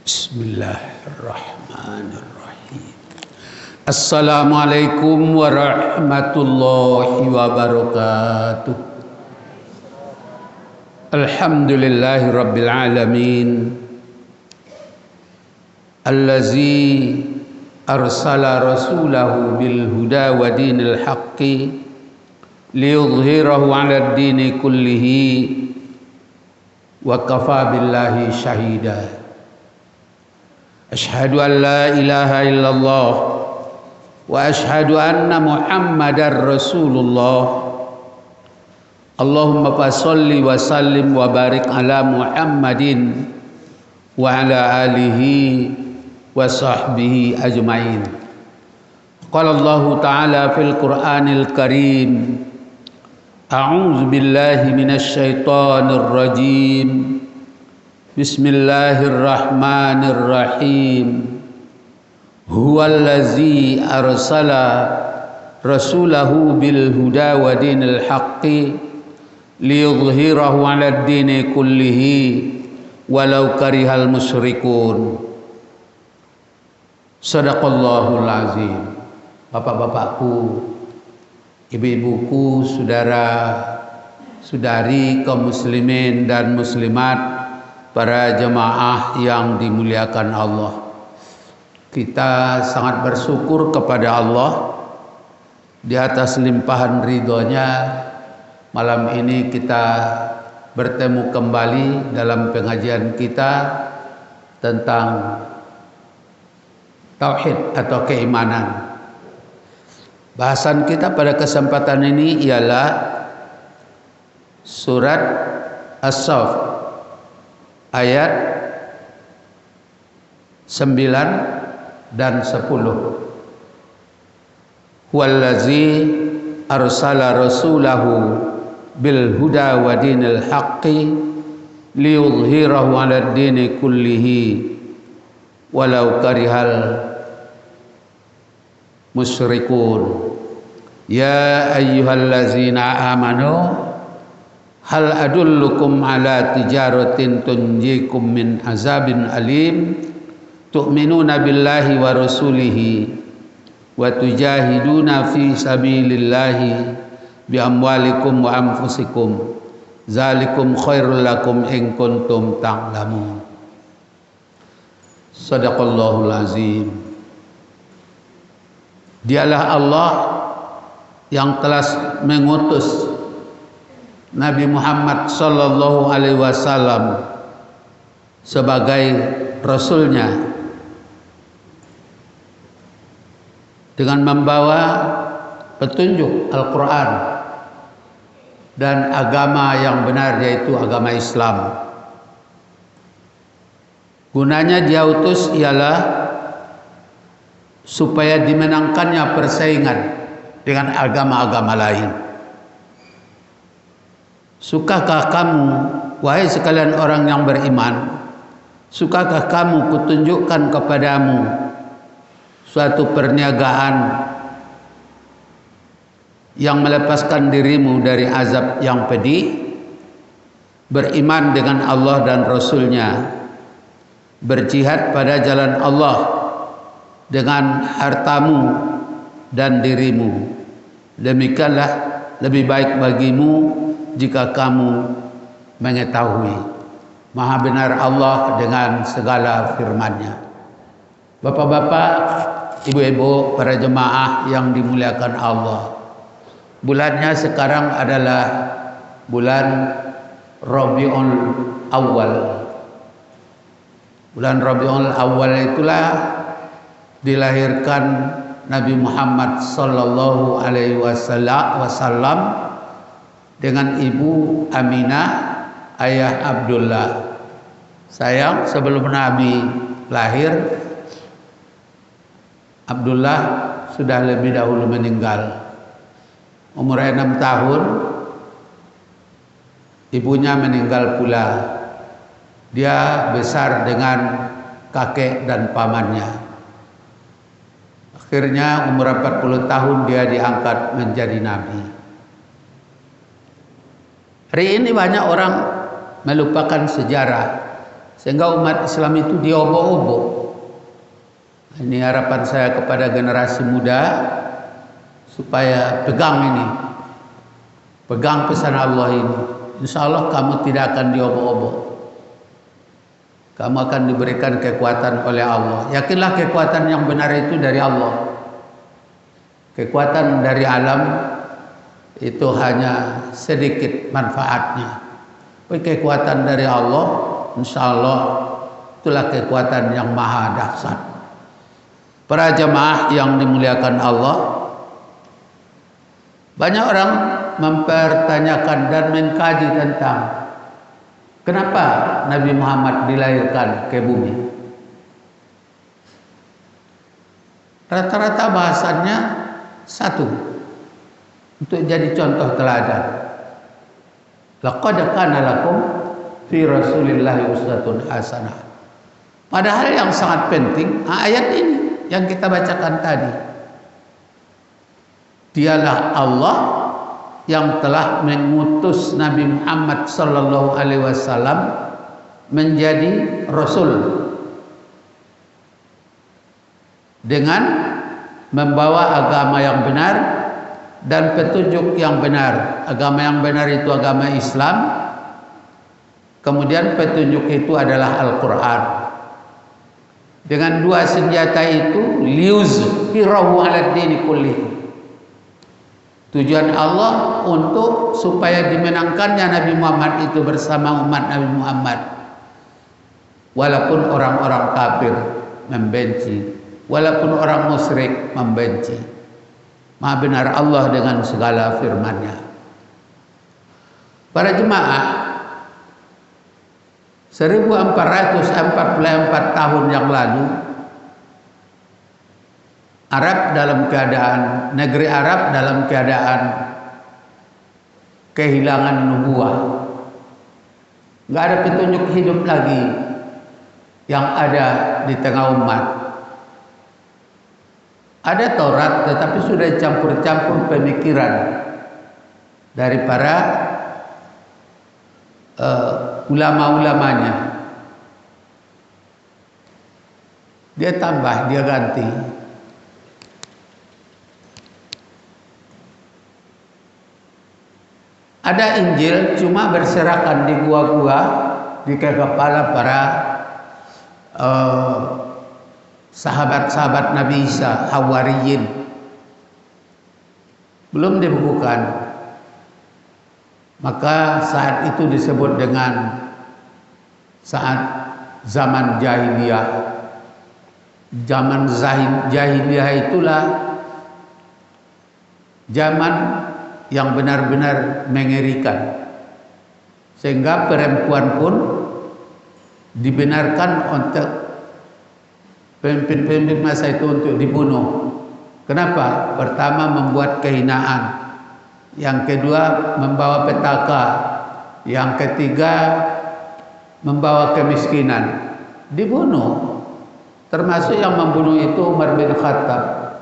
Bismillahirrahmanirrahim. Assalamualaikum warahmatullahi wabarakatuh. Alhamdulillahi rabbil alamin. Allazi arsala rasulahu bil huda wa dinil haqqi liyudhhirahu 'alad dini kullihi wa kafa billahi syahida. Asyhadu an la ilaha illallah wa asyhadu anna Muhammadar Rasulullah. Allahumma fasholli wa sallim wa barik ala Muhammadin wa ala alihi wa sahbihi ajmain. Qala Allah Ta'ala fil Qur'anil Karim, a'udzu billahi minasy syaithanir rajim. Bismillahirrahmanirrahim. Huwallazi arsala rasulahu bil huda wa dinil haqqi liyudhhirahu 'alad dini kullihi walau karihal musyrikun. Shadaqallahul azim. Bapak-bapakku, ibu-ibuku, saudara-saudari kaum muslimin dan muslimat, para jemaah yang dimuliakan Allah, kita sangat bersyukur kepada Allah di atas limpahan ridhonya. Malam ini kita bertemu kembali dalam pengajian kita tentang tauhid atau keimanan. Bahasan kita pada kesempatan ini ialah surat As-Saff ayat 9 dan 10. Huwallazi arsala rasulahu bil huda wa dinil haqqi liyudhhirahu 'alad dini kullihi walau karihal musyrikun. Ya ayyuhallazina amanu hal adullukum ala tijaratin tunjikum min azabin alim tu'minuna billahi wa rasulihi wa tujahiduna fi sabilillahi bi amwalikum wa anfusikum zalikum khairul lakum in kuntum ta'lamun. Shadaqallahul azim. Dialah Allah yang telah mengutus Nabi Muhammad sallallahu alaihi wasallam sebagai rasulnya dengan membawa petunjuk Al-Quran dan agama yang benar, yaitu agama Islam. Gunanya dia utus ialah supaya dimenangkannya persaingan dengan agama-agama lain. Sukakah kamu, wahai sekalian orang yang beriman, sukakah kamu kutunjukkan kepadamu suatu perniagaan yang melepaskan dirimu dari azab yang pedih? Beriman dengan Allah dan Rasulnya, berjihad pada jalan Allah dengan hartamu dan dirimu. Demikianlah lebih baik bagimu jika kamu mengetahui. Maha benar Allah dengan segala firman-Nya. Bapak-bapak, ibu-ibu, para jemaah yang dimuliakan Allah, bulannya sekarang adalah bulan Rabiul Awal. Bulan Rabiul Awal itulah dilahirkan Nabi Muhammad sallallahu alaihi wasallam dengan ibu Aminah, ayah Abdullah. Sayang, sebelum Nabi lahir, Abdullah sudah lebih dahulu meninggal. Umurnya 6 tahun, ibunya meninggal pula. Dia besar dengan kakek dan pamannya. Akhirnya umur 40 tahun dia diangkat menjadi nabi. Hari ini banyak orang melupakan sejarah sehingga umat Islam itu diobok-obok. Ini harapan saya kepada generasi muda supaya pegang ini, pegang pesan Allah ini. Insya Allah kamu tidak akan diobok-obok. Kamu akan diberikan kekuatan oleh Allah. Yakinlah kekuatan yang benar itu dari Allah. Kekuatan dari alam itu hanya sedikit manfaatnya. Tapi kekuatan dari Allah, insya Allah itulah kekuatan yang maha dahsyat. Para jemaah yang dimuliakan Allah, banyak orang mempertanyakan dan mengkaji tentang kenapa Nabi Muhammad dilahirkan ke bumi. Rata-rata bahasannya satu, untuk jadi contoh teladan. Laqad kana lakum fi Rasulillahi uswatun hasanah. Padahal yang sangat penting ayat ini yang kita bacakan tadi. Dialah Allah yang telah mengutus Nabi Muhammad sallallahu alaihi wasallam menjadi rasul dengan membawa agama yang benar dan petunjuk yang benar. Agama yang benar itu agama Islam. Kemudian petunjuk itu adalah Al-Quran. Dengan dua senjata itu liyuzhirahu 'alad dini kullihi. Tujuan Allah untuk supaya dimenangkannya Nabi Muhammad itu bersama umat Nabi Muhammad. Walaupun orang-orang kafir membenci, walaupun orang musyrik membenci. Maha benar Allah dengan segala firman-Nya. Para jemaah, 1444 tahun yang lalu, Arab dalam keadaan, negeri Arab dalam keadaan kehilangan nubuah. Nggak ada petunjuk hidup lagi yang ada di tengah umat. Ada Taurat tetapi sudah campur-campur pemikiran dari para ulama-ulamanya. Dia tambah, dia ganti. Ada Injil cuma berserakan di gua-gua di kepala para sahabat-sahabat Nabi Isa, Hawariyin. Belum dibukukan. Maka saat itu disebut dengan saat zaman jahiliyah. Zaman jahiliyah itulah zaman yang benar-benar mengerikan, sehingga perempuan pun dibenarkan untuk pemimpin-pemimpin masa itu untuk dibunuh. Kenapa? Pertama, membuat kehinaan. Yang kedua, membawa petaka. Yang ketiga, membawa kemiskinan. Dibunuh. Termasuk yang membunuh itu Umar bin Khattab.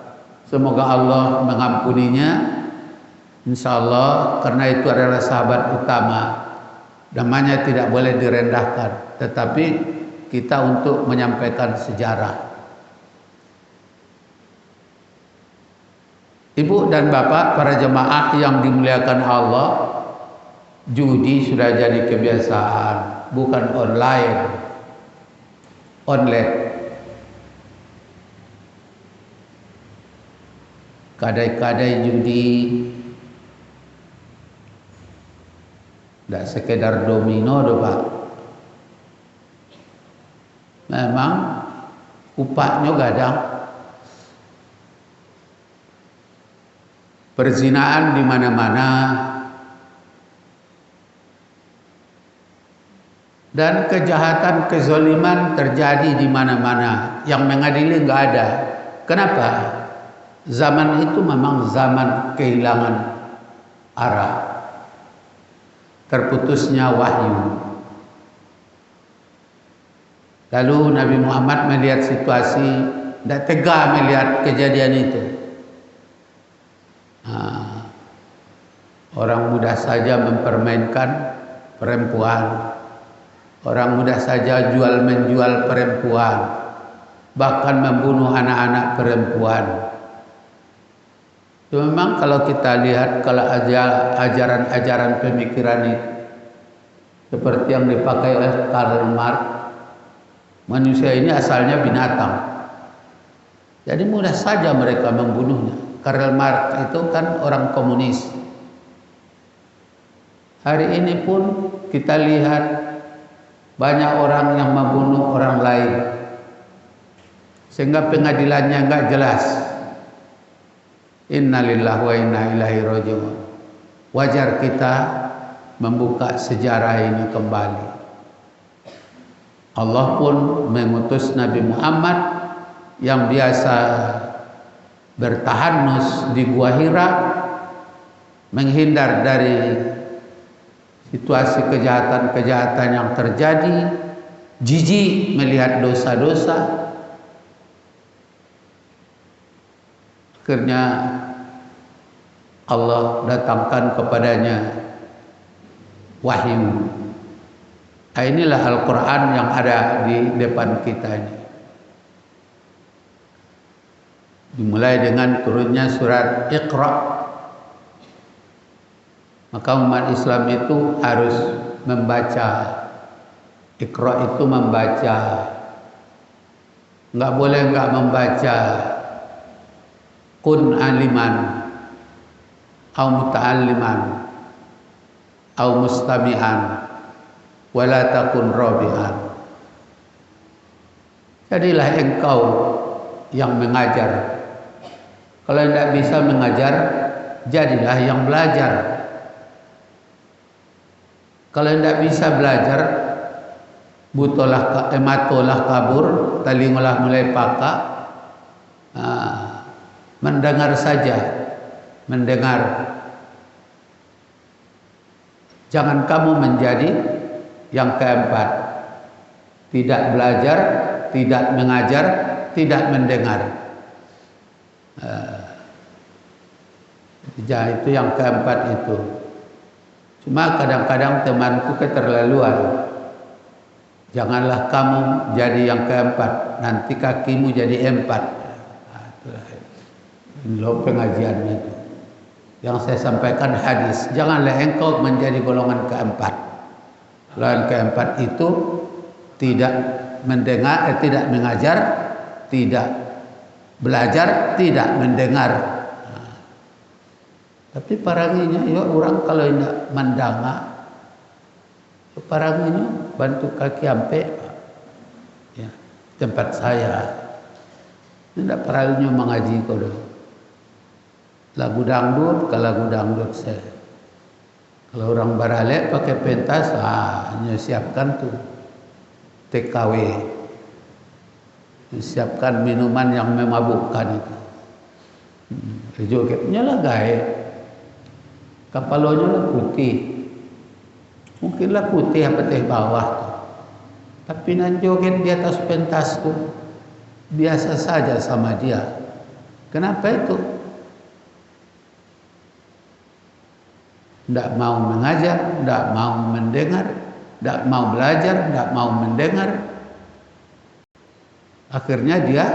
Semoga Allah mengampuninya. Insya Allah, karena itu adalah sahabat utama. Namanya tidak boleh direndahkan, tetapi kita untuk menyampaikan sejarah. Ibu dan bapak, para jemaah yang dimuliakan Allah, judi sudah jadi kebiasaan, bukan online. Kadai-kadai judi, tidak sekedar domino doh Pak. Memang upahnya gadang. Perzinaan di mana-mana. Dan kejahatan, kezaliman terjadi di mana-mana. Yang mengadili nggak ada. Kenapa? Zaman itu memang zaman kehilangan arah. Terputusnya wahyu. Lalu Nabi Muhammad melihat situasi, tidak tega melihat kejadian itu. Orang mudah saja mempermainkan perempuan. Orang mudah saja jual menjual perempuan, bahkan membunuh anak-anak perempuan. Memang kalau kita lihat kalau ajaran-ajaran pemikiran itu seperti yang dipakai oleh Karl Marx, manusia ini asalnya binatang. Jadi mudah saja mereka membunuhnya. Karl Marx itu kan orang komunis. Hari ini pun kita lihat banyak orang yang membunuh orang lain, sehingga pengadilannya enggak jelas. Innalillahi wa inna ilaihi raji'un. Wajar kita membuka sejarah ini kembali. Allah pun mengutus Nabi Muhammad yang biasa bertahanus di Gua Hira, menghindar dari situasi kejahatan-kejahatan yang terjadi, jijik melihat dosa-dosa. Akhirnya Allah datangkan kepadanya wahyu. Inilah Al-Quran yang ada di depan kita ini. Dimulai dengan turunnya surat Iqra. Maka umat Islam itu harus membaca. Iqra itu membaca. Enggak boleh enggak membaca. Kun aliman au muta'alliman au mustami'an wala takun rabi'an. Jadilah engkau yang mengajar. Kalau tidak bisa mengajar, jadilah yang belajar. Kalau tidak bisa belajar, matolah kabur, talingolah mulai pakak. Mendengar saja, mendengar. Jangan kamu menjadi yang keempat, tidak belajar, tidak mengajar, tidak mendengar. Itu yang keempat itu. Cuma kadang-kadang temanku keterlaluan. Janganlah kamu jadi yang keempat, nanti kakimu jadi empat. Lo pengajiannya itu. Yang saya sampaikan hadis, janganlah engkau menjadi golongan keempat. Golongan keempat itu tidak mendengar, tidak mengajar, tidak belajar, tidak mendengar. Tapi paranginya, ya orang kalau tidak mendanga, paranginya bantu kaki ampe, ya, tempat saya. Tidak paranginya mengaji kalau lagu dangdut, ke lagu dangdut saya. Kalau orang baralek pakai pentas, siapkan tuh TKW, siapkan minuman yang memabukkan itu. Jogetnya lah gae, kapalonya lah putih, mungkinlah putih apa teh bawah tuh. Tapi nan joget di atas pentas tuh biasa saja sama dia. Kenapa itu? Tidak mau mengajar, tidak mau mendengar, tidak mau belajar, tidak mau mendengar. Akhirnya dia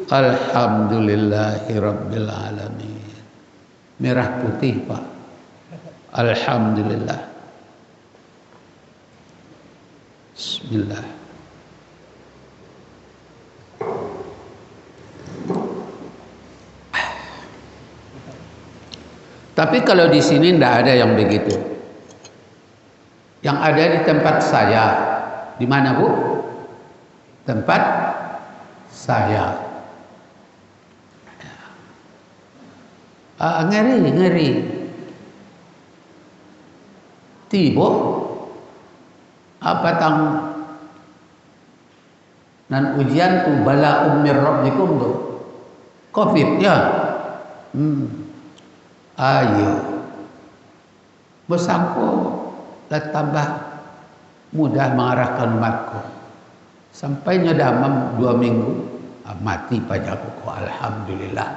Alhamdulillahirabbil alamin. Merah putih, Pak. Alhamdulillah. Bismillah. Tapi kalau di sini tidak ada yang begitu. Yang ada di tempat saya. Di mana, Bu? Tempat saya. Ngeri. Tibo. Apa tang nan ujian tu bala ummir rabbikum tu. Covid ya. Ayo. Bersangko lah tambah mudah mengarahkan umatku. Sampai nyedamam 2 minggu, mati pajaku. Alhamdulillah.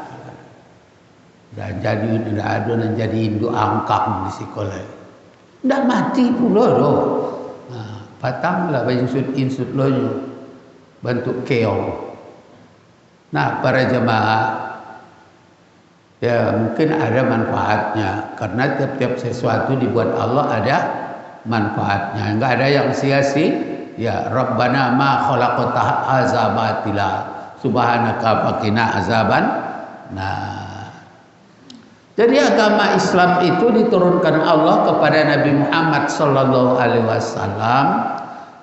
Dan jadi tidak ada yang jadi induk angkang di sekolah. Tidak mati pula doh. Nah, patanglah insut lo bentuk keong. Nah, para jemaah, ya mungkin ada manfaatnya karena tiap-tiap sesuatu dibuat Allah ada manfaatnya. Enggak ada yang sia-sia. Ya Rabbana ma khalaqta hadza batila subhanaka faqina azaban. Nah, jadi agama Islam itu diturunkan Allah kepada Nabi Muhammad sallallahu alaihi wasallam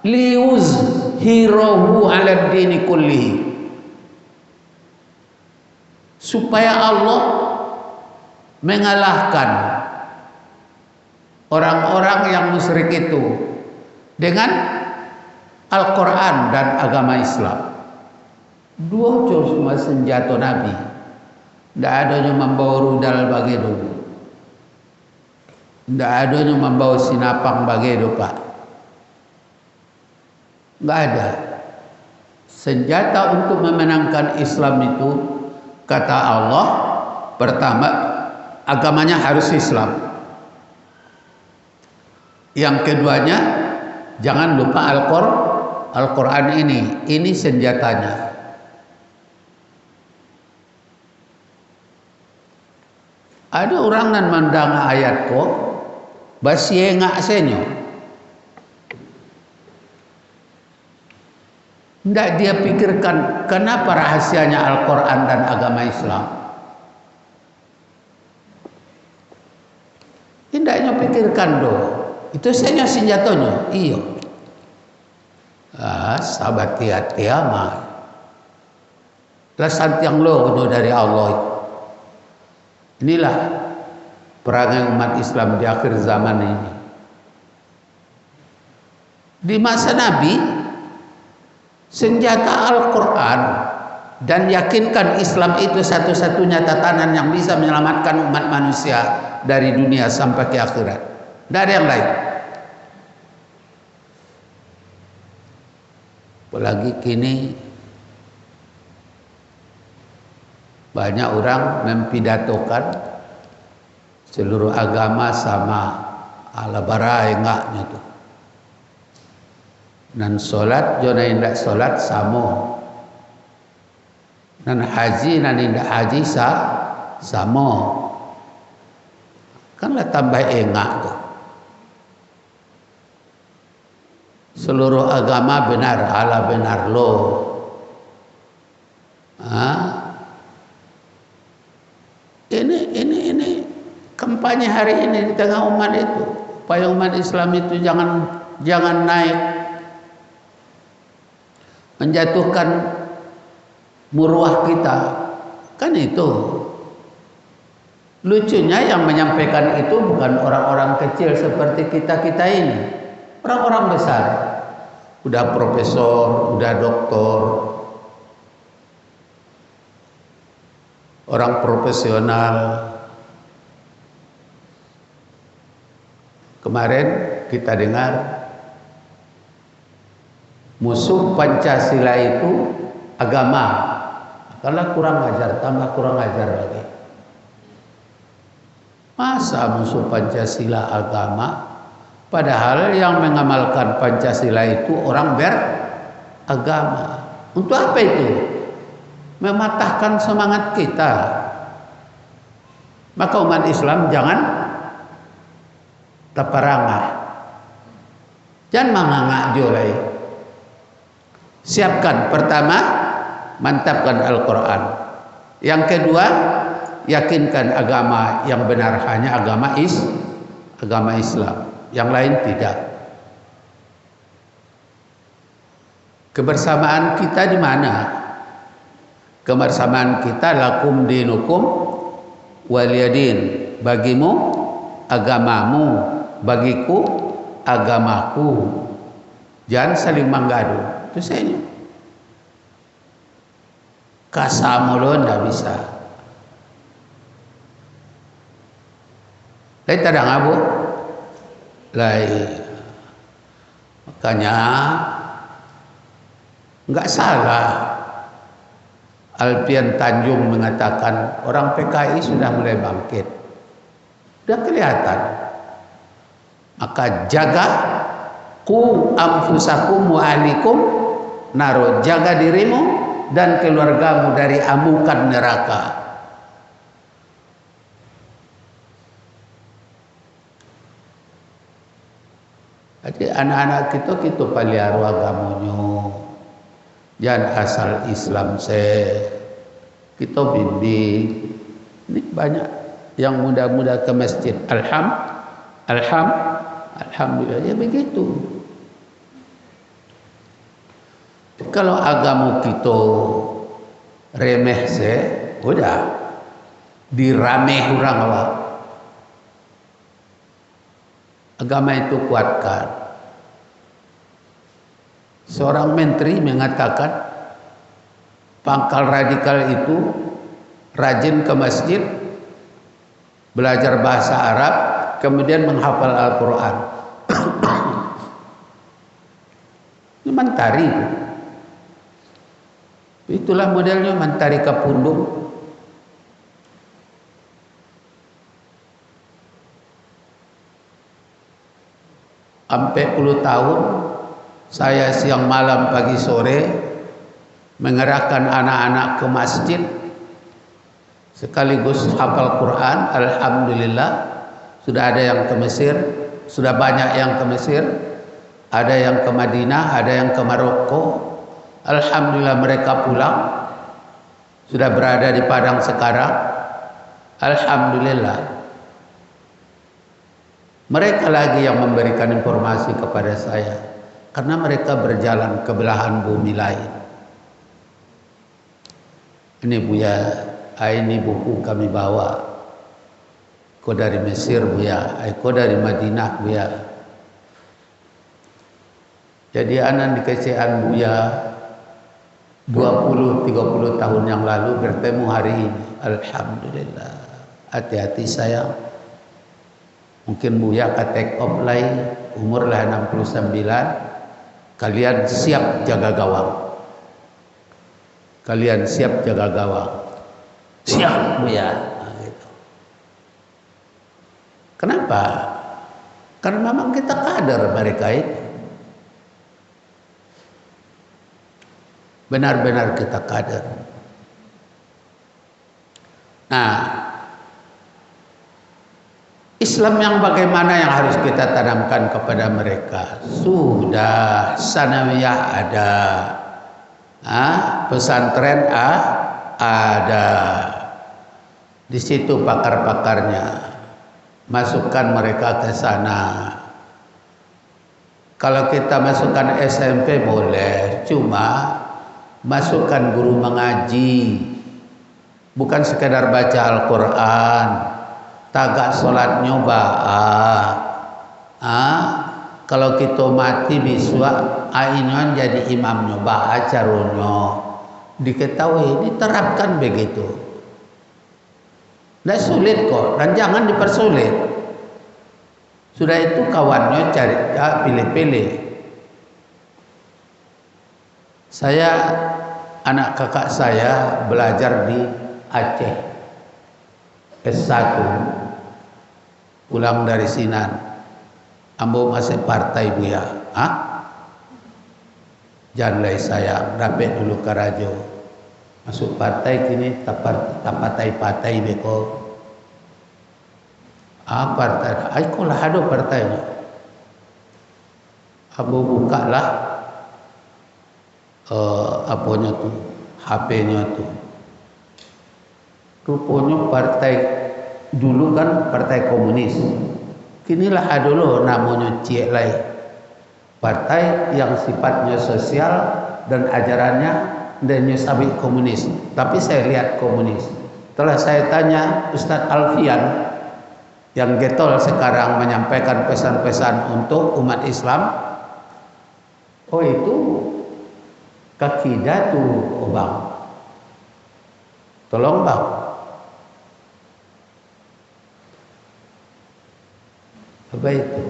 liuzhirahu 'ala dini kullihi, supaya Allah mengalahkan orang-orang yang musyrik itu dengan Al-Quran dan agama Islam. Dua cuma senjata Nabi. Tidak ada yang membawa rudal bagi dulu. Tidak ada yang membawa sinapang bagi Pak. Tidak ada. Senjata untuk memenangkan Islam itu, kata Allah, pertama agamanya harus Islam. Yang keduanya, jangan lupa Al-Quran ini senjatanya. Ada orang yang mandang ayat kok basi engak senyo. Tidak dia pikirkan kenapa rahasianya Al-Quran dan agama Islam. Tidaknya pikirkan doh. Itu saja senjatanya. Iya. Sahabat hati-hati amat. Lasan yang lo dari Allah. Inilah perangai umat Islam di akhir zaman ini. Di masa Nabi, senjata Al-Quran dan yakinkan Islam itu satu-satunya tatanan yang bisa menyelamatkan umat manusia dari dunia sampai ke akhirat. Tidak ada yang lain. Apalagi kini banyak orang mempidatokan seluruh agama sama ala bara enggaknya tuh. Dan solat jona indak solat sama. Dan haji dan indak haji sama. Kanlah tambah enggak tuh. Seluruh agama benar, Allah benar lo. Ini kampanye hari ini di tengah umat itu, supaya umat Islam itu jangan naik, menjatuhkan muruah kita. Kan itu. Lucunya yang menyampaikan itu bukan orang-orang kecil seperti kita-kita ini. Orang-orang besar, udah profesor, udah doktor, orang profesional. Kemarin kita dengar musuh Pancasila itu agama. Kalau kurang ajar, tambah kurang ajar lagi. Masa musuh Pancasila agama? Padahal yang mengamalkan Pancasila itu orang beragama. Untuk apa itu? Mematahkan semangat kita. Maka umat Islam jangan taparangah. Jangan mangangak jolai. Siapkan pertama, mantapkan Al-Quran. Yang kedua, yakinkan agama yang benar hanya agama Islam. Yang lain tidak. Kebersamaan kita di mana? Kebersamaan kita lakum dinukum waliyadin. Bagimu agamamu, bagiku agamaku. Jangan saling menggadu. Itu saja. Kasamu tidak bisa. Lain tak ada ngabu. Lain. Makanya enggak salah Alfian Tanjung mengatakan orang PKI sudah mulai bangkit. Sudah kelihatan. Maka jaga ku anfusakum wa ahlikum naro, jaga dirimu dan keluargamu dari amukan neraka. Jadi anak-anak kita pelihara agamonyo. Jangan asal Islam kita bimbing. Ini banyak yang muda-muda ke masjid. Alhamdulillah ya begitu. Kalau agama kita remeh udah dirameh orang awak. Agama itu kuatkan. Seorang menteri mengatakan pangkal radikal itu rajin ke masjid, belajar bahasa Arab, kemudian menghafal Al-Quran. Ini mentari. Itulah modelnya mentari Kapundung. Sampai 10 tahun saya siang malam pagi sore mengerahkan anak-anak ke masjid sekaligus hafal Quran. Alhamdulillah sudah ada yang ke Mesir, sudah banyak yang ke Mesir, ada yang ke Madinah, ada yang ke Maroko. Alhamdulillah mereka pulang, sudah berada di Padang sekarang. Alhamdulillah. Mereka lagi yang memberikan informasi kepada saya, karena mereka berjalan ke belahan bumi lain. Ini Buya, ini buku kami bawa. Kau dari Mesir Buya, kau dari Madinah Buya. Jadi anak dikecehan Buya 20-30 tahun yang lalu bertemu hari ini. Alhamdulillah. Hati-hati sayang. Mungkin Buya katek oplay umur lah 69. Kalian siap jaga gawang. Kalian siap jaga gawang. Siap Buya. Nah, gitu. Kenapa? Karena memang kita kader mereka itu. Benar-benar kita kader. Nah, Islam yang bagaimana yang harus kita tanamkan kepada mereka? Sudah sanawiyah ada, pesantren ada. Di situ pakar-pakarnya. Masukkan mereka ke sana. Kalau kita masukkan SMP boleh, cuma masukkan guru mengaji, bukan sekedar baca Al-Quran. Tagak sholat nyoba. Kalau kita mati biswa ainan jadi imam nyoba acaranya. Diketahui, diterapkan begitu. Tidak sulit kok, dan jangan dipersulit. Sudah itu kawannya cari pilih-pilih. Saya, anak kakak saya belajar di Aceh S1, pulang dari Sinan, ambo masih partai Buya. Jangan lay sayang, dapat dulu Karajo, masuk partai kini tapatai-patai beko. Partai, aku lah ada partainya. Ambo buka lah apanya tuh, HP-nya tuh. Rupanya partai dulu kan partai komunis. Kinilah ada loh namanya Ciek Lai. Partai yang sifatnya sosial dan ajarannya dan sabik komunis. Tapi saya lihat komunis. Setelah saya tanya Ustadz Alfian yang getol sekarang menyampaikan pesan-pesan untuk umat Islam. Oh itu kakidatu Bang. Tolong Bang. Apa itu?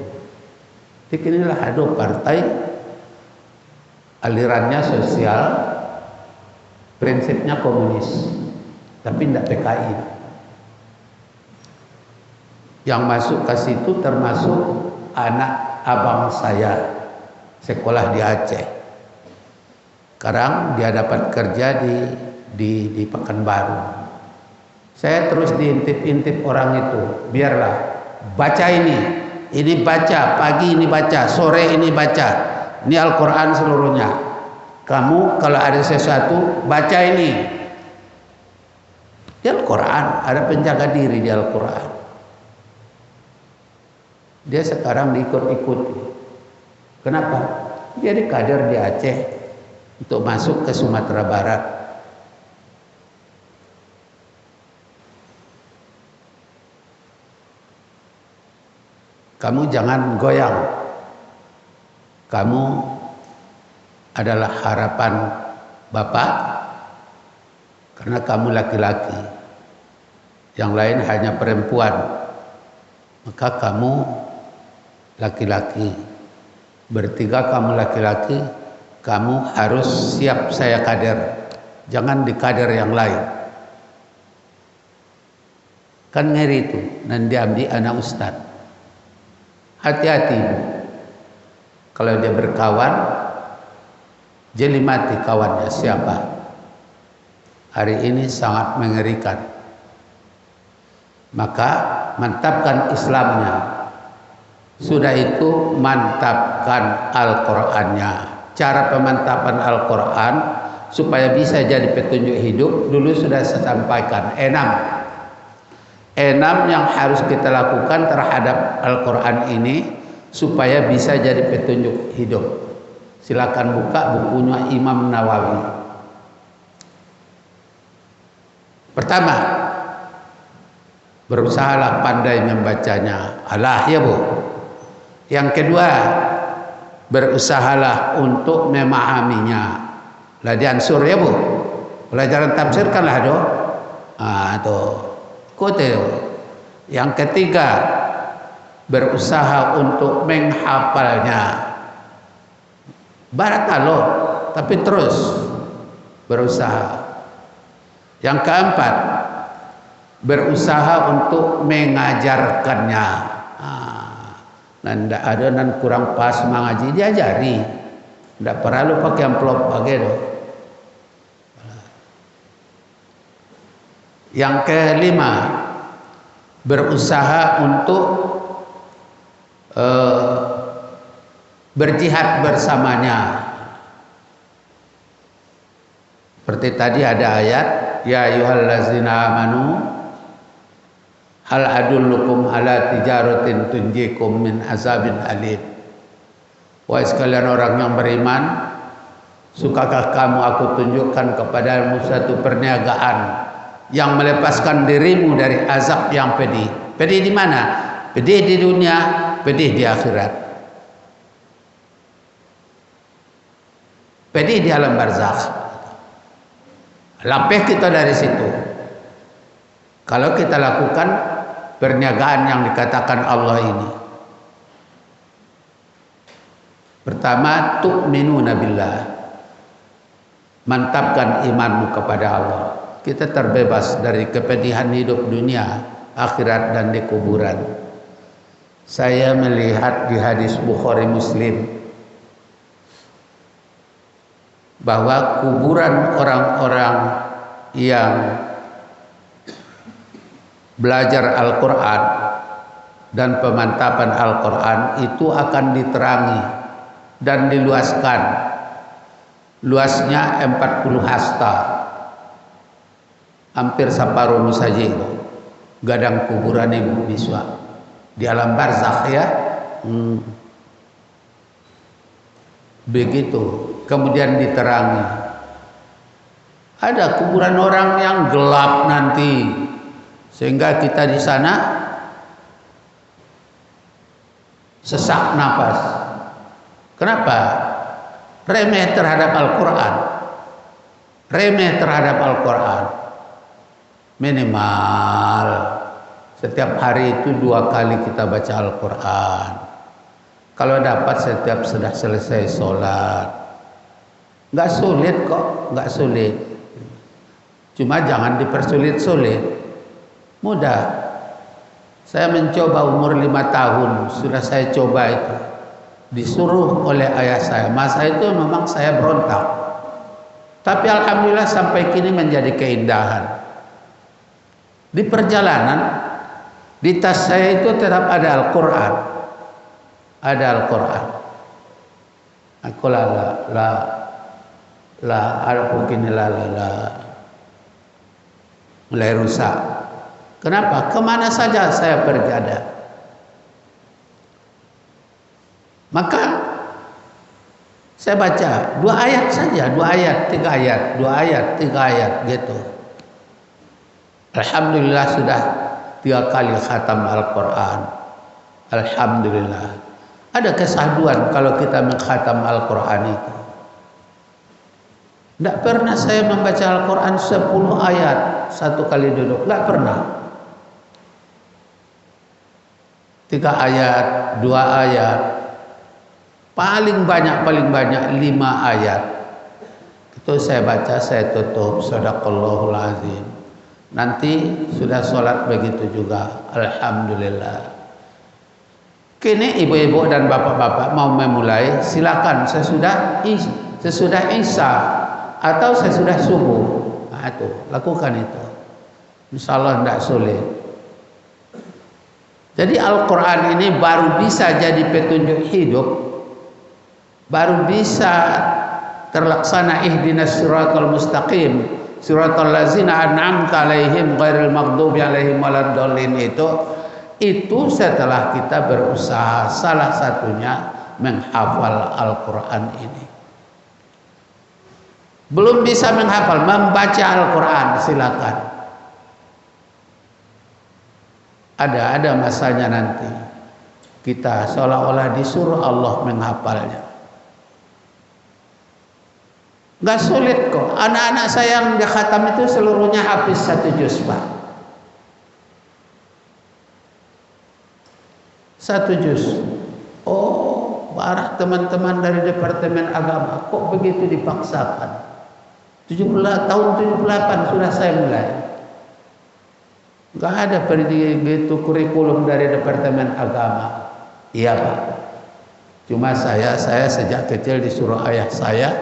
Inilah ada partai alirannya sosial, prinsipnya komunis, tapi tidak PKI. Yang masuk ke situ termasuk anak abang saya, sekolah di Aceh. Sekarang dia dapat kerja di Pekanbaru. Saya terus diintip-intip orang itu, biarlah baca ini baca, pagi ini baca, sore ini baca, ini Al-Quran seluruhnya. Kamu kalau ada sesuatu baca ini. Di Al-Quran ada penjaga diri di Al-Quran. Dia sekarang diikut-ikuti. Kenapa? Dia kader di Aceh untuk masuk ke Sumatera Barat. Kamu jangan goyang. Kamu adalah harapan Bapak karena kamu laki-laki. Yang lain hanya perempuan. Maka kamu laki-laki. Bertiga kamu laki-laki, kamu harus siap saya kader. Jangan di kader yang lain. Kan ngeri itu, dan diambil anak ustadz. Hati-hati. Kalau dia berkawan, jeli mati kawannya siapa. Hari ini sangat mengerikan. Maka mantapkan Islamnya. Sudah itu mantapkan Al-Qurannya. Cara pemantapan Al-Quran supaya bisa jadi petunjuk hidup, dulu sudah saya sampaikan. Enam yang harus kita lakukan terhadap Al-Quran ini supaya bisa jadi petunjuk hidup. Silakan buka bukunya Imam Nawawi. Pertama, berusahalah pandai membacanya. Allah ya Bu. Yang kedua, berusahalah untuk memahaminya. Lah diansur ya Bu. Pelajaran tafsir kan lah do. Tuh. Kote. Yang ketiga, berusaha untuk menghafalnya. Barakallah, tapi terus berusaha. Yang keempat, berusaha untuk mengajarkannya. Nanda ada nan kurang pas mengaji diajari. Tidak perlu pakai amplop pakai do. Yang kelima, berusaha untuk berjihad bersamanya. Seperti tadi ada ayat, ya ayyuhallazina amanu hal adullukum ala tijaratin tunjikum min azabin alim. Wahai sekalian orang yang beriman, sukakah kamu aku tunjukkan kepadamu satu perniagaan yang melepaskan dirimu dari azab yang pedih. Pedih di mana? Pedih di dunia, pedih di akhirat. Pedih di alam barzakh. Lapeh kita dari situ. Kalau kita lakukan perniagaan yang dikatakan Allah ini. Pertama, tu'minuna billah. Mantapkan imanmu kepada Allah. Kita terbebas dari kepedihan hidup dunia, akhirat dan di kuburan. Saya melihat di hadis Bukhari Muslim bahwa kuburan orang-orang yang belajar Al-Quran dan pemantapan Al-Quran itu akan diterangi dan diluaskan. Luasnya 40 hasta. Hampir separuh saja itu gadang kuburan Ibu Biswa di alam barzakh ya. Begitu kemudian diterangi. Ada kuburan orang yang gelap nanti sehingga kita di sana sesak nafas. Kenapa? Remeh terhadap Al-Quran. Remeh terhadap Al-Quran. Minimal setiap hari itu 2 kali kita baca Al-Quran. Kalau dapat setiap sudah selesai sholat. Nggak sulit kok, nggak sulit. Cuma jangan dipersulit-sulit. Mudah. Saya mencoba umur 5 tahun, sudah saya coba itu. Disuruh oleh ayah saya. Masa itu memang saya berontak. Tapi alhamdulillah sampai kini menjadi keindahan. Di perjalanan, di tas saya itu tetap ada Al-Quran. Ada Al-Quran. Aku ada mungkin mulai rusak. Kenapa? Kemana saja saya pergi ada. Maka saya baca 2 ayat saja, 2 ayat, 3 ayat, 2 ayat, 3 ayat gitu. Alhamdulillah sudah 3 kali khatam Al-Quran. Alhamdulillah. Ada kesaduan kalau kita mengkhatam Al-Quran itu. Tidak pernah saya membaca Al-Quran 10 ayat satu kali duduk. Tidak pernah. 3 ayat, 2 ayat. Paling banyak 5 ayat. Itu saya baca, saya tutup. Shadaqallahul azim. Nanti sudah sholat begitu juga. Alhamdulillah. Kini ibu-ibu dan bapak-bapak mau memulai, silakan sesudah Isya atau sesudah subuh. Nah, itu lakukan itu. Insyaallah tidak sulit. Jadi Al-Quran ini baru bisa jadi petunjuk hidup, baru bisa terlaksana ihdinas siratal mustaqim, siratal ladzina an'amta alaihim ghairil maghdubi alaihim waladdallin itu setelah kita berusaha, salah satunya menghafal Al-Quran ini. Belum bisa menghafal, membaca Al-Quran silakan. Ada masanya nanti kita seolah-olah disuruh Allah menghafalnya. Gak sulit kok. Anak-anak saya yang di khatam itu seluruhnya habis 1 juz, Pak. 1 juz. Oh, para teman-teman dari Departemen Agama kok begitu dipaksakan. tahun 78 sudah saya mulai. Gak ada begitu kurikulum dari Departemen Agama. Iya, Pak. Cuma saya sejak kecil disuruh ayah saya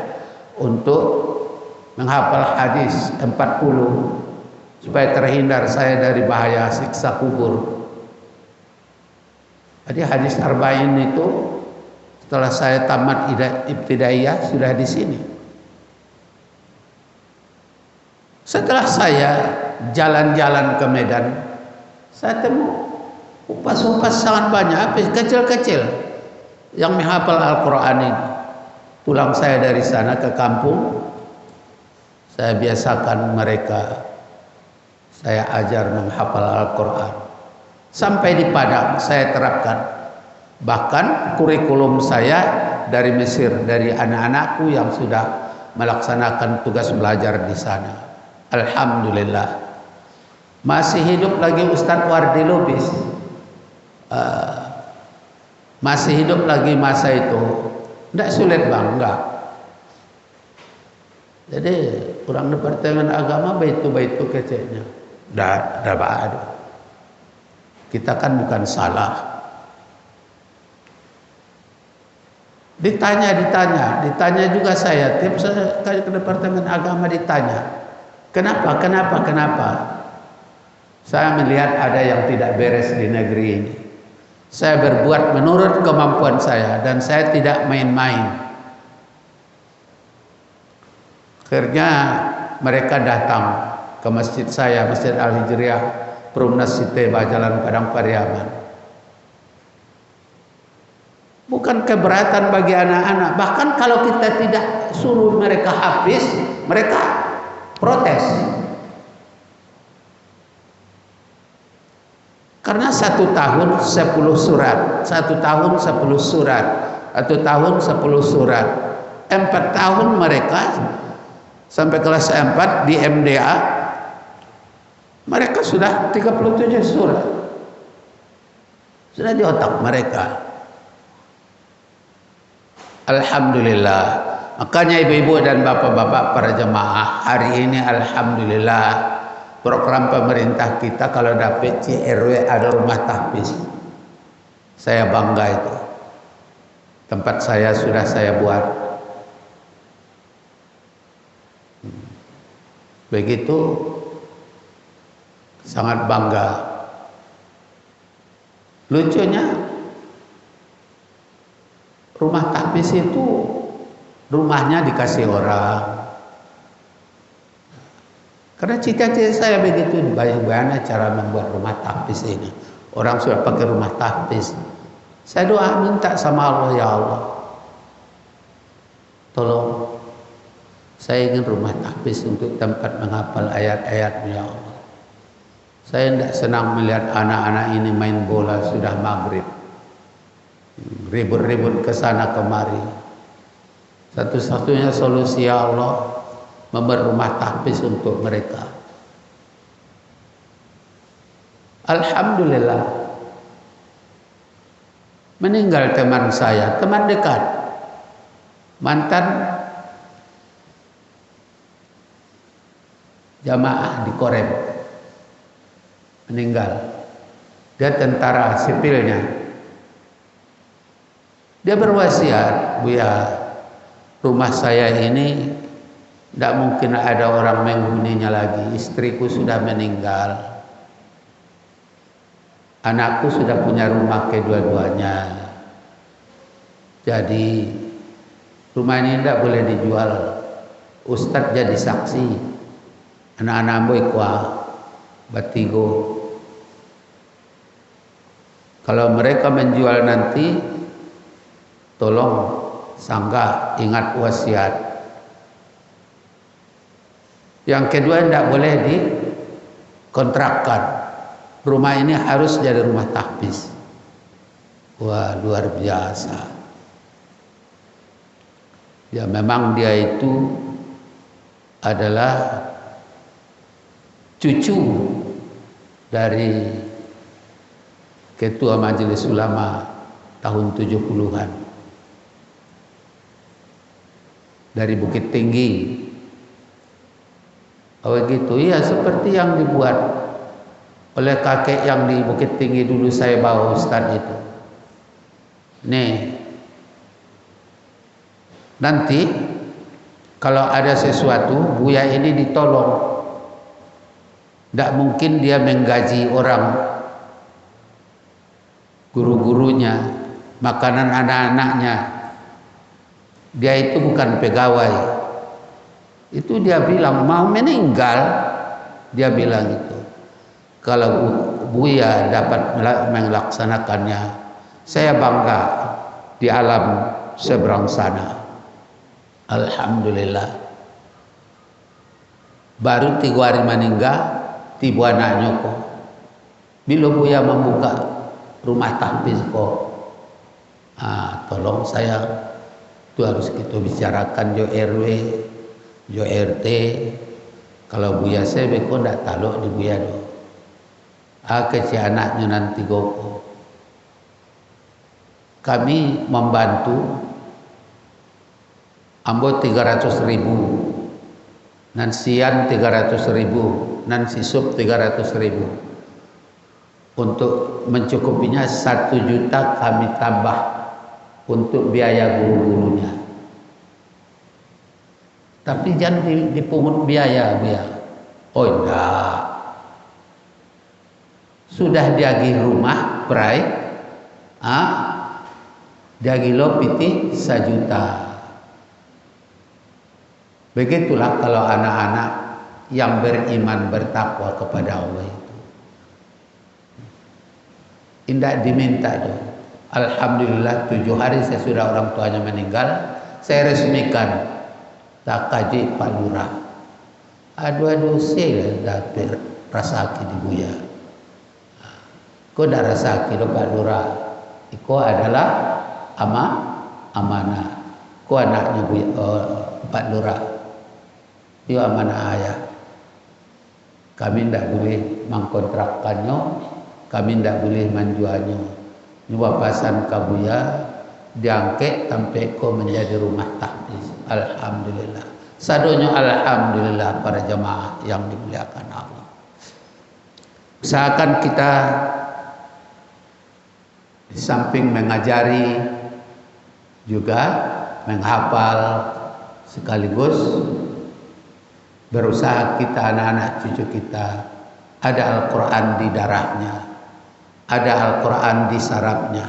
untuk menghafal hadis 40 supaya terhindar saya dari bahaya siksa kubur. Jadi hadis arba'in itu setelah saya tamat ibtidaiyah sudah di sini. Setelah saya jalan-jalan ke Medan, saya temu upas-upas sangat banyak, kecil-kecil yang menghafal Al-Quran ini. Pulang saya dari sana ke kampung, saya biasakan mereka, saya ajar menghafal Al-Quran. Sampai di Padang saya terapkan. Bahkan kurikulum saya dari Mesir, dari anak-anakku yang sudah melaksanakan tugas belajar di sana. Alhamdulillah. Masih hidup lagi Ustadz Wardi Lubis. Masih hidup lagi masa itu. Tidak sulit, Bang, enggak. Jadi kurang Departemen Agama baitu kecilnya. Dah ada. Kita kan bukan salah. Ditanya juga saya. Tiap saya ke Departemen Agama ditanya. Kenapa? Saya melihat ada yang tidak beres di negeri ini. Saya berbuat menurut kemampuan saya dan saya tidak main-main. Akhirnya mereka datang ke masjid saya, Masjid Al-Hijriah, Perumnas Siteba, Jalan Padang Pariaman. Bukan keberatan bagi anak-anak. Bahkan kalau kita tidak suruh mereka habis, mereka protes. Karena 1 tahun 10 surat, 1 tahun 10 surat, 1 tahun 10 surat, 4 tahun mereka sampai kelas 4 di MDA, mereka sudah 37 surat, sudah di otak mereka. Alhamdulillah. Makanya ibu-ibu dan bapak-bapak para jemaah, hari ini alhamdulillah program pemerintah kita kalau dapat CRW ada rumah tahfiz. Saya bangga itu. Tempat saya sudah saya buat. Begitu sangat bangga. Lucunya rumah tahfiz itu rumahnya dikasih orang. Karena cita-cita saya begitu, bagaimana cara membuat rumah tahfiz ini. Orang sudah pakai rumah tahfiz. Saya doa minta sama Allah, ya Allah, tolong saya ingin rumah tahfiz untuk tempat menghafal ayat-ayat, ya Allah. Saya tidak senang melihat anak-anak ini main bola sudah maghrib, ribut-ribut ke sana kemari. Satu-satunya solusi, ya Allah, memberi rumah tahfiz untuk mereka. Alhamdulillah. Meninggal teman saya, teman dekat, mantan jamaah di Korem, meninggal. Dia tentara sipilnya. Dia berwasiat, Buya, rumah saya ini tidak mungkin ada orang menghuninya lagi. Istriku sudah meninggal. Anakku sudah punya rumah kedua-duanya. Jadi rumah ini tidak boleh dijual. Ustadz jadi saksi. Anak-anak boy kuah batigo. Kalau mereka menjual nanti, tolong sangga ingat wasiat. Yang kedua, tidak boleh dikontrakkan. Rumah ini harus jadi rumah tahfiz. Wah, luar biasa. Ya memang dia itu adalah cucu dari Ketua Majelis Ulama tahun 70-an. Dari Bukit Tinggi. Oh gitu, iya seperti yang dibuat oleh kakek yang di Bukit Tinggi dulu saya bawa Ustadz itu. Nih, nanti kalau ada sesuatu, Buya ini ditolong. Tidak mungkin dia menggaji orang, guru-gurunya, makanan anak-anaknya. Dia itu bukan pegawai. Itu dia bilang mau meninggal, dia bilang itu. Kalau Buya dapat melaksanakannya, saya bangga di alam seberang sana. Alhamdulillah. Baru 3 hari meninggal, tiba anaknya kok. Bila Buya membuka rumah tahfiz kok. Tolong saya, itu harus kita bicarakan jo RW, jo RT. Kalau Buya saya kok tidak taluk di Buya do. Kecil anaknya nanti goko. Kami membantu ambo 300.000, nan sian 300.000, nan sisup 300.000. Untuk mencukupinya 1 juta kami tambah untuk biaya guru-gurunya. Tapi jangan dipungut biaya, Buya. Oh enggak. Sudah diagi rumah prai, diagi lo piti 1 juta. Begitulah kalau anak-anak yang beriman bertakwa kepada Allah itu. Tidak diminta dong. Alhamdulillah 7 hari saya sudah orang tuanya meninggal, saya resmikan tak kaji Pak Lurah. Aduh saya dapet rasa di Buya. Kau dah rasa do Pak Lurah. Kau adalah amanah. Kau anaknya Pak Lurah. Dia amanah ayah. Kami tidak boleh mengkontrakkannya, kami tidak boleh menjualnya. Ini wapasan ke Buya, diangkat sampai ko menjadi rumah tahfiz. Alhamdulillah. Sadonya alhamdulillah para jemaah yang dimuliakan Allah. Usahakan kita di samping mengajari juga menghafal sekaligus berusaha kita anak-anak cucu kita ada Al-Quran di darahnya, ada Al-Quran di sarafnya,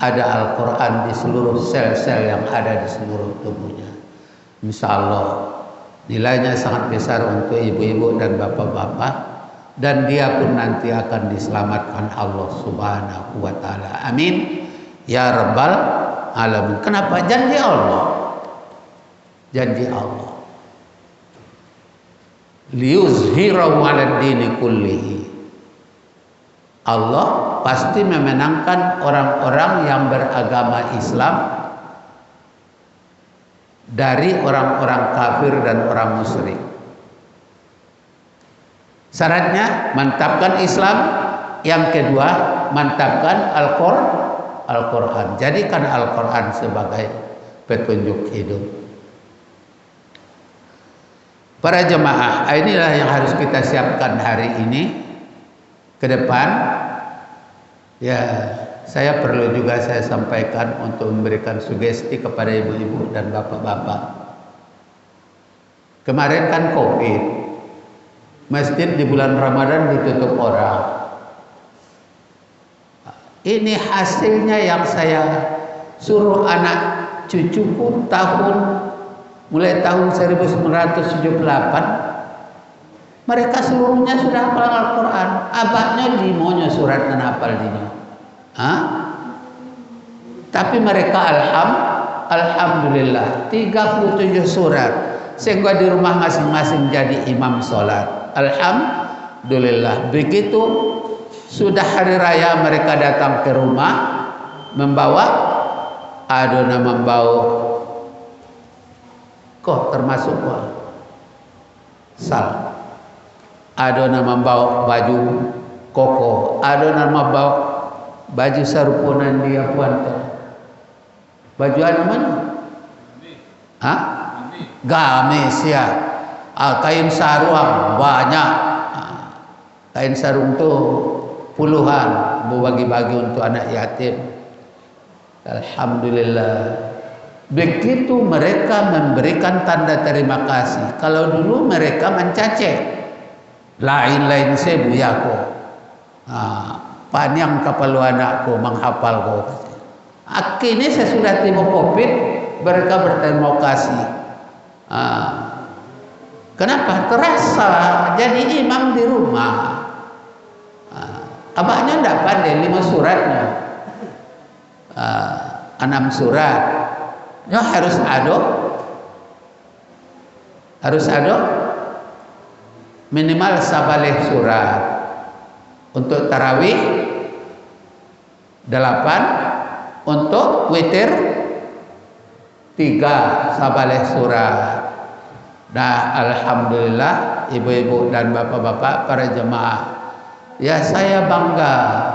ada Al-Quran di seluruh sel-sel yang ada di seluruh tubuhnya. Insya Allah nilainya sangat besar untuk ibu-ibu dan bapak-bapak, dan dia pun nanti akan diselamatkan Allah Subhanahu wa Ta'ala. Amin ya Rabbal Alamin. Kenapa? Janji Allah. Janji Allah. Liyuzhirahu 'alad dini kullihi. Allah pasti memenangkan orang-orang yang beragama Islam dari orang-orang kafir dan orang musyrik. Syaratnya mantapkan Islam, yang kedua mantapkan Al-Quran. Jadikan Al-Quran sebagai petunjuk hidup. Para jemaah, inilah yang harus kita siapkan hari ini. Ke depan, ya saya perlu juga saya sampaikan untuk memberikan sugesti kepada ibu-ibu dan bapak-bapak. Kemarin kan COVID, masjid di bulan Ramadan ditutup orang. Ini hasilnya yang saya suruh anak cucuku mulai tahun 1978. Mereka seluruhnya sudah hafal Al-Quran. Abahnya limonya surat dan hafal dino. Tapi mereka alhamdulillah 37 surat, sehingga di rumah masing-masing jadi imam sholat. Alhamdulillah. Begitu sudah hari raya mereka datang ke rumah membawa kok termasuk sal. Ada nama bawa baju koko, ada nama bawa baju sarupunan dia puan. Baju apa mana? Gamis ya. Kain sarung banyak. Kain sarung tuh puluhan, mau bagi-bagi untuk anak yatim. Alhamdulillah. Begitu mereka memberikan tanda terima kasih. Kalau dulu mereka mencacek. Lain-lain saya buyaku. Panjang kapal anakku menghafal kau. Akhirnya saya sudah tiba COVID, mereka berterima kasih. Kenapa? Terasa jadi imam di rumah. Abahnya tidak pandai 5 suratnya, 6 surat. Ya harus ada minimal sabaleh surat. Untuk tarawih 8, untuk witir 3 sabaleh surat. Nah, alhamdulillah ibu-ibu dan bapak-bapak para jemaah, ya saya bangga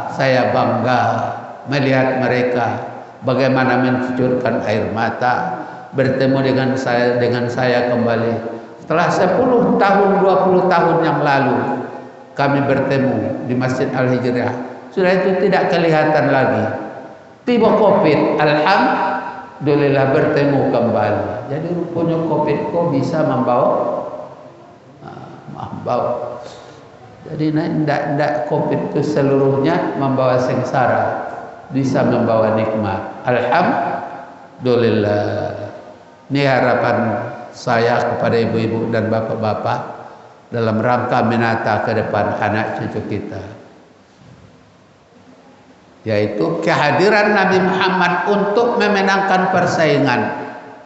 melihat mereka bagaimana mencucurkan air mata bertemu dengan saya kembali. Setelah 10 tahun, 20 tahun yang lalu kami bertemu di Masjid Al-Hijrah. Sudah itu tidak kelihatan lagi. Tiba COVID, alhamdulillah bertemu kembali. Jadi rupanya COVID kok bisa membawa. Jadi tidak COVID itu seluruhnya membawa sengsara, bisa membawa nikmat. Alhamdulillah. Ini harapan saya kepada ibu-ibu dan bapak-bapak dalam rangka menata ke depan anak cucu kita, yaitu kehadiran Nabi Muhammad untuk memenangkan persaingan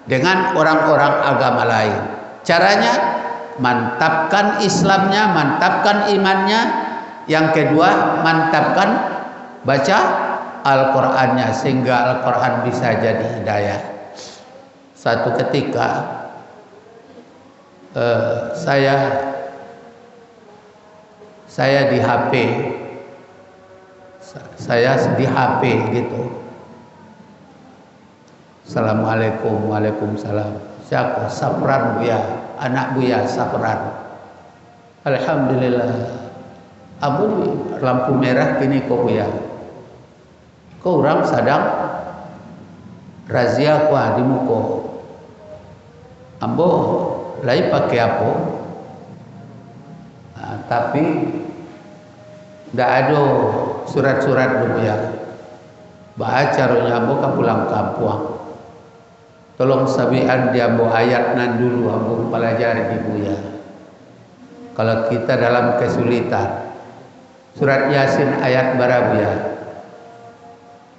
dengan orang-orang agama lain. Caranya mantapkan Islamnya, mantapkan imannya. Yang kedua, mantapkan baca Al-Qur'annya sehingga Al-Qur'an bisa jadi hidayah. Satu ketika saya di HP gitu. Assalamualaikum. Waalaikumsalam. Siapa? Sapran Buya, anak Buya Sapran. Alhamdulillah. Abu lampu merah kini kau Buya. Kau orang sedang razia kuah di muka. Ambo lagi pakai apa? Tapi tidak ada surat-surat dulu ya. Baca rohnya ambo kan pulang kampung. Tolong sabian dia ambo ayat nan dulu ambo pelajari ibu ya. Kalau kita dalam kesulitan, surat Yasin ayat berapa ya?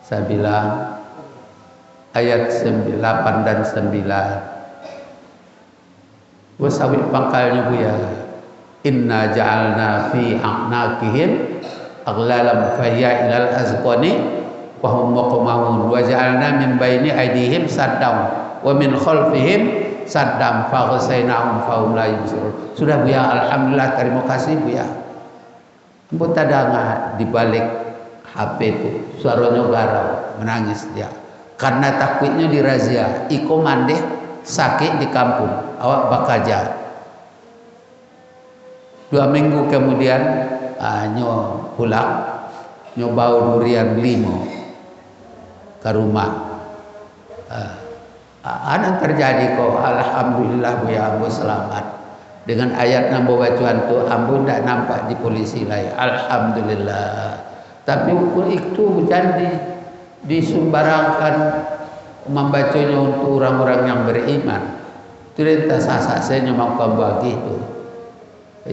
Saya bilang ayat 8 dan 9. Wasawit pangkalnya bu ya. Inna ja'alna fi a'naqihim aghlalam fahiyya ilal azqani wa hum muqmamun wa ja'alna min baini aydihim saddam wa min khalfihim saddam faghsaynahum fahum la yubsirun. Sudah bu ya, alhamdulillah, terima kasih bu ya. Ambo tadanga di balik HP itu suaranya garau, menangis dia karena takutnya dirazia. Iko mandeh sakit di kampung, awak bakaja. 2 minggu kemudian nyo pulang, nyo bau durian 5 ke rumah. Ada terjadi kok, alhamdulillah bu ya, ambo selamat. Dengan ayat nambo bacaan tu ambo ndak nampak di polisi lain, alhamdulillah. Tapi itu jangan disumbarangkan membacanya untuk orang-orang yang beriman. Itu rentas saya memang bagi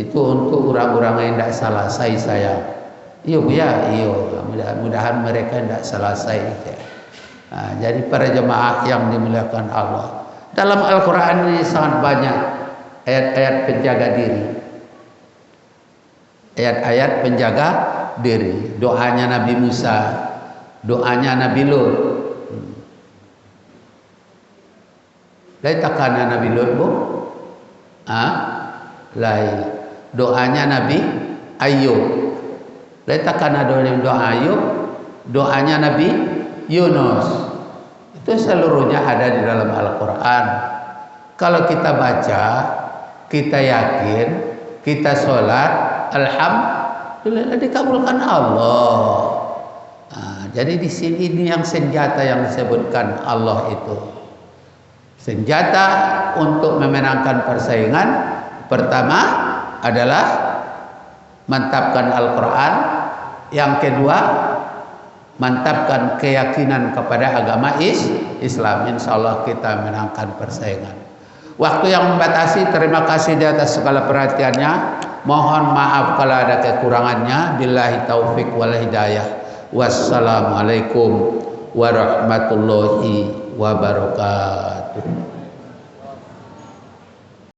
itu untuk orang-orang yang tidak salah saya. Iya bu ya, iya. Mudah-mudahan mereka tidak salah saya. Jadi para jemaah yang dimuliakan Allah, dalam Al-Quran ini sangat banyak ayat-ayat penjaga diri, ayat-ayat penjaga diri. Doanya Nabi Musa, doanya Nabi Lut. Lai takana Nabi Lut bu? Lai doanya Nabi Ayub. Lai takana doa Ayub, doanya Nabi Yunus. Itu seluruhnya ada di dalam Al-Quran. Kalau kita baca, kita yakin, kita sholat, alhamdulillah dikabulkan Allah. Jadi di sini ini yang senjata yang disebutkan Allah itu. Senjata untuk memenangkan persaingan pertama adalah mantapkan Al-Quran. Yang kedua, mantapkan keyakinan kepada agama Islam. Insya Allah kita menangkan persaingan. Waktu yang membatasi, terima kasih di atas segala perhatiannya. Mohon maaf kalau ada kekurangannya. Billahi taufik wal hidayah. Wassalamualaikum warahmatullahi wabarakatuh.